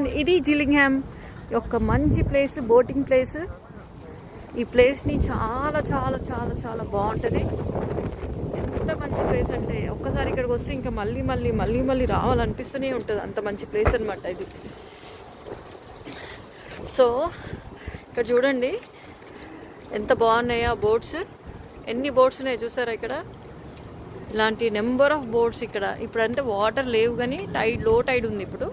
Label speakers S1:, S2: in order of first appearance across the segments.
S1: చూడండి, ఇది జిల్లింగ్హామ్ యొక్క మంచి ప్లేస్, బోటింగ్ ప్లేస్. ఈ ప్లేస్ని చాలా చాలా చాలా చాలా బాగుంటుంది. ఎంత మంచి ప్లేస్ అంటే ఒక్కసారి ఇక్కడికి వస్తే ఇంకా మళ్ళీ మళ్ళీ మళ్ళీ మళ్ళీ రావాలనిపిస్తూనే ఉంటుంది. అంత మంచి ప్లేస్ అనమాట ఇది. సో ఇక్కడ చూడండి ఎంత బాగున్నాయో బోట్స్. ఎన్ని బోట్స్ ఉన్నాయో చూసారా ఇక్కడ. ఇలాంటి నెంబర్ ఆఫ్ బోట్స్ ఇక్కడ. ఇప్పుడు అంటే వాటర్ లేవు కానీ లో టైడ్ ఉంది. ఇప్పుడు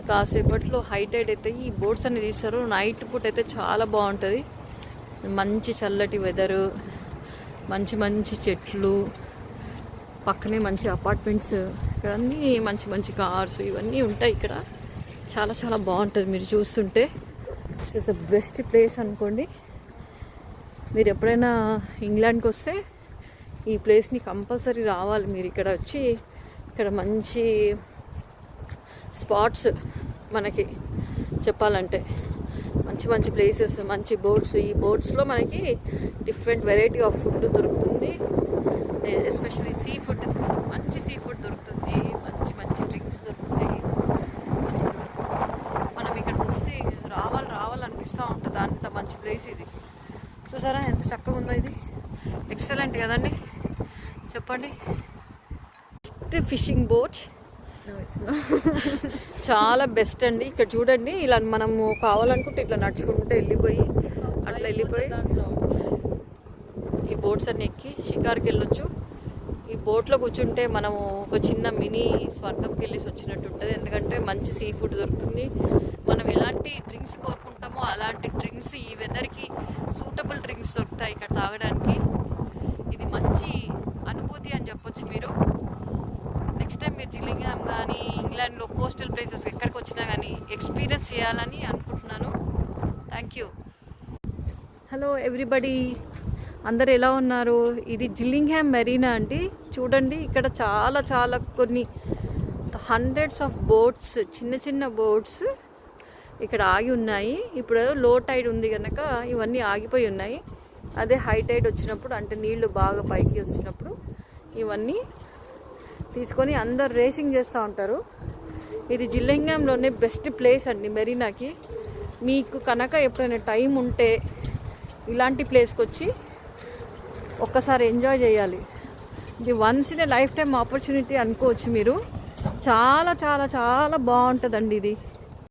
S1: కాసేపట్లో హై టైడ్ అయితే ఈ బోట్స్ అన్ని తీస్తారు. నైట్ పూట అయితే చాలా బాగుంటుంది. మంచి చల్లటి వెదరు, మంచి మంచి చెట్లు, పక్కనే మంచి అపార్ట్మెంట్స్, ఇక్కడ అన్నీ మంచి మంచి కార్స్ ఇవన్నీ ఉంటాయి ఇక్కడ. చాలా చాలా బాగుంటుంది. మీరు చూస్తుంటే this is the best place అనుకోండి. మీరు ఎప్పుడైనా ఇంగ్లాండ్కి వస్తే ఈ ప్లేస్ని కంపల్సరీ రావాలి. మీరు ఇక్కడ వచ్చి ఇక్కడ మంచి స్పాట్స్ మనకి చెప్పాలంటే మంచి మంచి ప్లేసెస్, మంచి బోట్స్. ఈ బోట్స్లో మనకి డిఫరెంట్ వెరైటీ ఆఫ్ ఫుడ్ దొరుకుతుంది. ఎస్పెషల్లీ సీ ఫుడ్, మంచి సీ ఫుడ్ దొరుకుతుంది. మంచి మంచి డ్రింక్స్ దొరుకుతాయి. అసలు మనం ఇక్కడికి వస్తే రావాలనిపిస్తూ ఉంటుంది. అంత మంచి ప్లేస్ ఇది. చూసారా ఎంత చక్కగా ఉందో ఇది. ఎక్సలెంట్ కదండి, చెప్పండి. ఫిషింగ్ బోట్ చాలా బెస్ట్ అండి. ఇక్కడ చూడండి, ఇలా మనము కావాలనుకుంటే ఇట్లా నడుచుకుంటే వెళ్ళిపోయి ఈ బోట్స్ అన్ని ఎక్కి షికార్కి వెళ్ళొచ్చు. ఈ బోట్లో కూర్చుంటే మనము ఒక చిన్న మినీ స్వర్గంకి వెళ్ళేసి వచ్చినట్టు ఉంటుంది. ఎందుకంటే మంచి సీ ఫుడ్ దొరుకుతుంది. మనం ఎలాంటి డ్రింక్స్ కోరుకుంటామో అలాంటి డ్రింక్స్, ఈ వెదర్కి సూటబుల్ డ్రింక్స్ దొరుకుతాయి ఇక్కడ తాగడానికి. ఇది మంచి అనుభూతి అని చెప్పొచ్చు. మీరు నెక్స్ట్ టైం మీరు జిల్లింగ్హామ్ కానీ ఇంగ్లాండ్లో కోస్టల్ ప్లేసెస్ ఎక్కడికి వచ్చినా కానీ ఎక్స్పీరియన్స్ చేయాలని అనుకుంటున్నాను. Thank you. హలో ఎవ్రీబడి, అందరు ఎలా ఉన్నారు? ఇది జిల్లింగ్హామ్ మెరీనా అండి. చూడండి ఇక్కడ చాలా చాలా కొన్ని హండ్రెడ్స్ ఆఫ్ బోట్స్, చిన్న చిన్న బోట్స్ ఇక్కడ ఆగి ఉన్నాయి. ఇప్పుడు లో టైడ్ ఉంది కనుక ఇవన్నీ ఆగిపోయి ఉన్నాయి. అదే హై టైడ్ వచ్చినప్పుడు, అంటే నీళ్లు బాగా పైకి వచ్చినప్పుడు ఇవన్నీ తీసుకొని అందరు రేసింగ్ చేస్తూ ఉంటారు. ఇది జిల్లింగ్హామ్లోనే బెస్ట్ ప్లేస్ అండి మెరీనాకి. మీకు కనుక ఎప్పుడైనా టైం ఉంటే ఇలాంటి ప్లేస్కి వచ్చి ఒక్కసారి ఎంజాయ్ చేయాలి. ఇది once in a life time opportunity అనుకోవచ్చు మీరు. చాలా చాలా చాలా బాగుంటుందండి ఇది.